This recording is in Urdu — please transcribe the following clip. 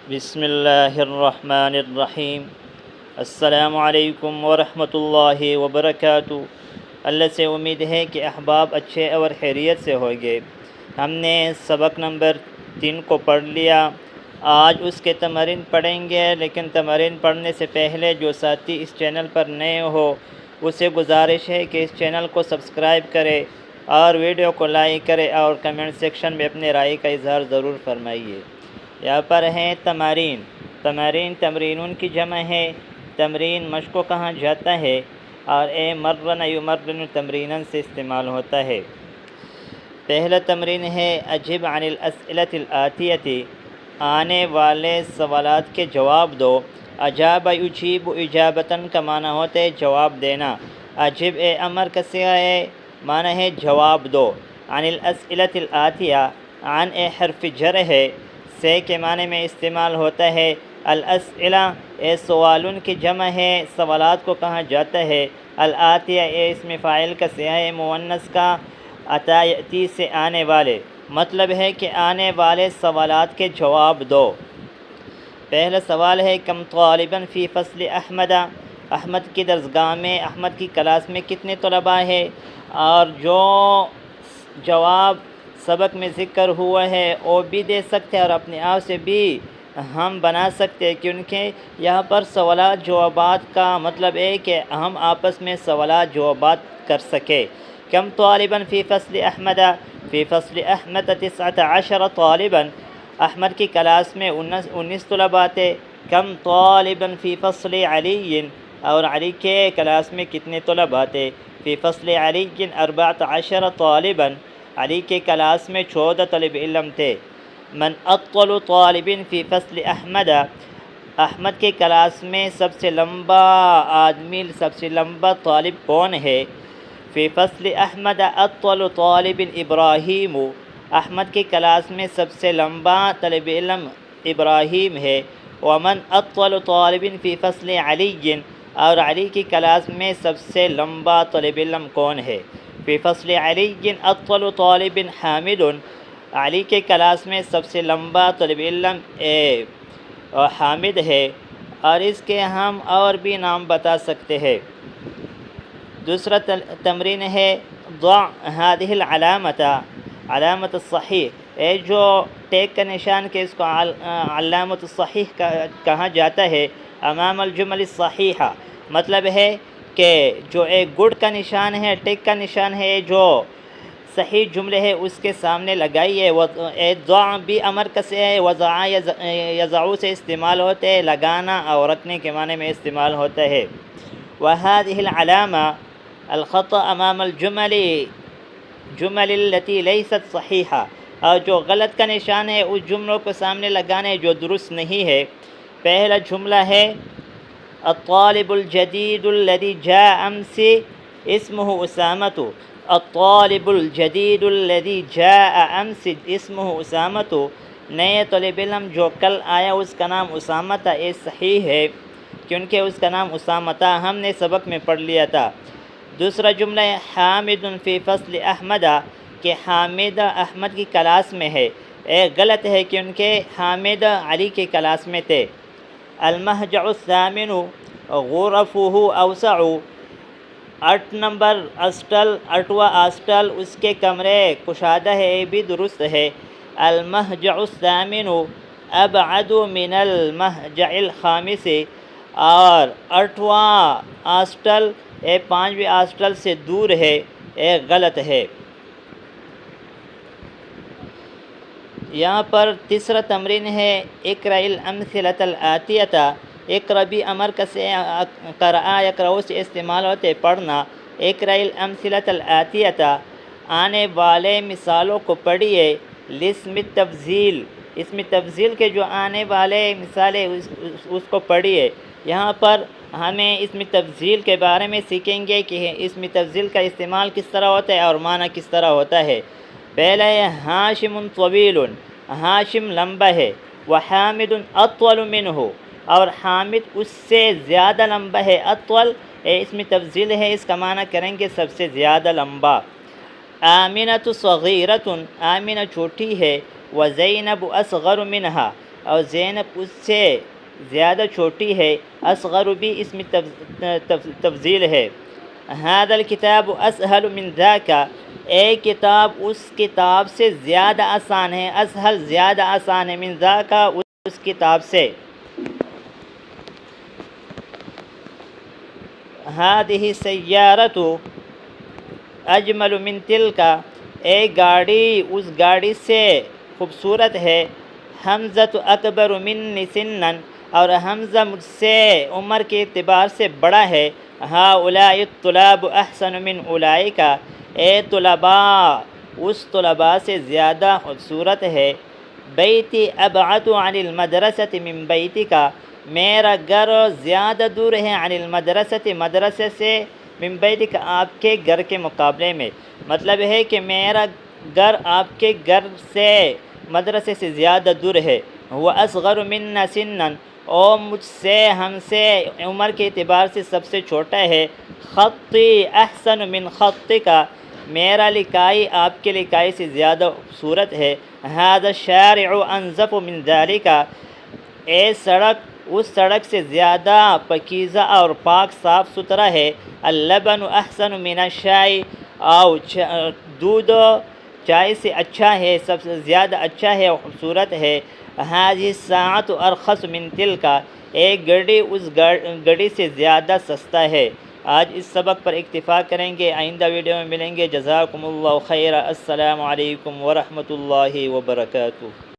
بسم اللہ الرحمن الرحیم۔ السلام علیکم ورحمۃ اللہ وبرکاتہ۔ اللہ سے امید ہے کہ احباب اچھے اور خیریت سے ہوں گے۔ ہم نے سبق نمبر 3 کو پڑھ لیا، آج اس کے تمرین پڑھیں گے، لیکن تمرین پڑھنے سے پہلے جو ساتھی اس چینل پر نئے ہو اسے گزارش ہے کہ اس چینل کو سبسکرائب کرے اور ویڈیو کو لائک کرے اور کمنٹ سیکشن میں اپنے رائے کا اظہار ضرور فرمائیے۔ یہاں پر ہیں تمارین۔ تمرینون کی جمع ہے۔ تمرین مشق کو کہا جاتا ہے اور مرن یمرن تمریناً سے استعمال ہوتا ہے۔ پہلا تمرین ہے اجب عن الاسئلۃ الآتیۃ، آنے والے سوالات کے جواب دو۔ اجاب یجیب اجابتاً کا معنی ہوتا ہے جواب دینا۔ اجب امر کا صیغہ ہے، معنی ہے جواب دو۔ عن الاسئلۃ الآتیہ، عن حرف جر ہے، سے کے معنی میں استعمال ہوتا ہے۔ الاسئلہ سوالن کی جمع ہے، سوالات کو کہا جاتا ہے۔ الآتیہ اسم فاعل کا صیغہ ہے مؤنث کا، اتی یأتی سے آنے والے، مطلب ہے کہ آنے والے سوالات کے جواب دو۔ پہلا سوال ہے کم طالباً فی فصل احمد، احمد کی درسگاہ میں، احمد کی کلاس میں کتنے طلباء ہے، اور جو جواب سبق میں ذکر ہوا ہے وہ بھی دے سکتے ہیں اور اپنے آپ سے بھی ہم بنا سکتے ہیں، کیونکہ یہاں پر سوالات جوابات کا مطلب ہے کہ ہم آپس میں سوالات جوابات کر سکے۔ کم طالباً فی فصل احمد، فی فصل احمد 19 طالباً، احمد کی کلاس میں 19 طلباء تھے۔ کم طالباً فی فصل علی، اور علی کے کلاس میں کتنے طلباء تھے۔ فی فصل علی 14 طالباً، علی کے کلاس میں 14 طالب علم تھے۔ من اطول طالب فی فصل احمد، احمد کے کلاس میں سب سے لمبا آدمی، سب سے لمبا طالب کون ہے۔ فی فصل احمد اطول طالب ابراہیم، احمد کے کلاس میں سب سے لمبا طالب علم ابراہیم ہے۔ ومن اطول طالب فی فصل علی، اور علی کی کلاس میں سب سے لمبا طالب علم کون ہے۔ فی فصل علی اطول طالب حامد، علی کے کلاس میں سب سے لمبا طالب علم حامد ہے، اور اس کے ہم اور بھی نام بتا سکتے ہیں۔ دوسرا تمرین ہے ضع هذه العلامت، علامت الصحیح، جو ٹیک کا نشان کہ اس کو علامت الصحیح کہا جاتا ہے۔ امام الجمل الصحیحہ، مطلب ہے کہ جو ایک گڈ کا نشان ہے، ٹیک کا نشان ہے، جو صحیح جملے ہے اس کے سامنے لگائیے۔ ضع بھی امر کا سے ہے، وضع یضع سے استعمال ہوتے ہیں، لگانا اور رکھنے کے معنی میں استعمال ہوتا ہے۔ وهذه العلامہ الخطأ امام الجمل جمل التي ليست صحیحہ، اور جو غلط کا نشان ہے اس جملوں کو سامنے لگانے جو درست نہیں ہے۔ پہلا جملہ ہے الطالب الجدید الذي جاء امس اسمه اسامۃ، الطالب الجدید الذي جاء امس اسمه اسامۃ، نئے طالب علم جو کل آیا اس کا نام اسامہ تھا۔ یہ صحیح ہے کیونکہ اس کا نام اسامہ تھا، ہم نے سبق میں پڑھ لیا تھا۔ دوسرا جملہ ہے حامد فی فصل احمد، کہ حامد احمد کی کلاس میں ہے۔ غلط ہے کیونکہ حامد علی کی کلاس میں تھے۔ المہجع الثامن غرفہ اوسع، 8 نمبر ہاسٹل، 8واں ہاسٹل اس کے کمرے کشادہ ہے، یہ بھی درست ہے۔ المہجع الثامن ابعد من المہجع الخامس، اور 8واں ہاسٹل 5ویں ہاسٹل سے دور ہے، یہ غلط ہے۔ یہاں پر تیسرا تمرین ہے اقرأ الامثلۃ الآتیۃ، اقرأ بھی امر کا سے قرأ یقرأ سے استعمال ہوتے پڑھنا۔ اقرأ الامثلۃ الآتیۃ، آنے والے مثالوں کو پڑھیے۔ لاسم التفضیل، اسم تفضیل کے جو آنے والے مثالیں اس کو پڑھیے۔ یہاں پر ہمیں اسم تفضیل کے بارے میں سیکھیں گے کہ اسم تفضیل کا استعمال کس طرح ہوتا ہے اور معنی کس طرح ہوتا ہے۔ پہلا ہے ہاشم طویل، ہاشم لمبا ہے۔ وحامد اطول منہ، اور حامد اس سے زیادہ لمبا ہے۔ اطول اسم تفضیل ہے، اس کا معنی کریں گے سب سے زیادہ لمبا۔ آمنۃ صغیرۃ، آمنہ چھوٹی ہے۔ وزینب اصغر منہا، اور زینب اس سے زیادہ چھوٹی ہے۔ اصغر بھی اس میں تفضیل ہے۔ هذا الكتاب اسهل من ذاك، اے کتاب اس کتاب سے زیادہ آسان ہے، اسہل زیادہ آسان ہے، من ذاک اس کتاب سے۔ هذه السیارة اجمل من تلك، اے گاڑی اس گاڑی سے خوبصورت ہے۔ حمزہ اکبر منی سنا، اور حمزہ مجھ سے عمر کے اعتبار سے بڑا ہے۔ ہؤلاء الطلاب احسن من اولئک، اے طلباء اس طلباء سے زیادہ خوبصورت ہے۔ بیتی ابعد عن المدرسة من بیتک، میرا گھر زیادہ دور ہے، عن المدرسة مدرسے سے، من بیتک آپ کے گھر کے مقابلے میں۔ مطلب ہے کہ میرا گھر آپ کے گھر سے مدرسے سے زیادہ دور ہے۔ وہ اصغر منا سنا، اور مجھ سے ہم سے عمر کے اعتبار سے سب سے چھوٹا ہے۔ خطی احسن من خطک، میرا لکھائی آپ کے لکھائی سے زیادہ خوبصورت ہے۔ هذا الشارع انظف من ذلك، اے سڑک اس سڑک سے زیادہ پاکیزہ اور پاک صاف ستھرا ہے۔ اللبن احسن من الشائی، اور دودھ چائے سے اچھا ہے، سب سے زیادہ اچھا ہے اور خوبصورت ہے۔ هذه الساعة ارخص من تلك، ایک گھڑی اس گھڑی سے زیادہ سستا ہے۔ آج اس سبق پر اکتفا کریں گے، آئندہ ویڈیو میں ملیں گے۔ جزاکم اللہ خیر، السلام علیکم ورحمۃ اللہ وبرکاتہ۔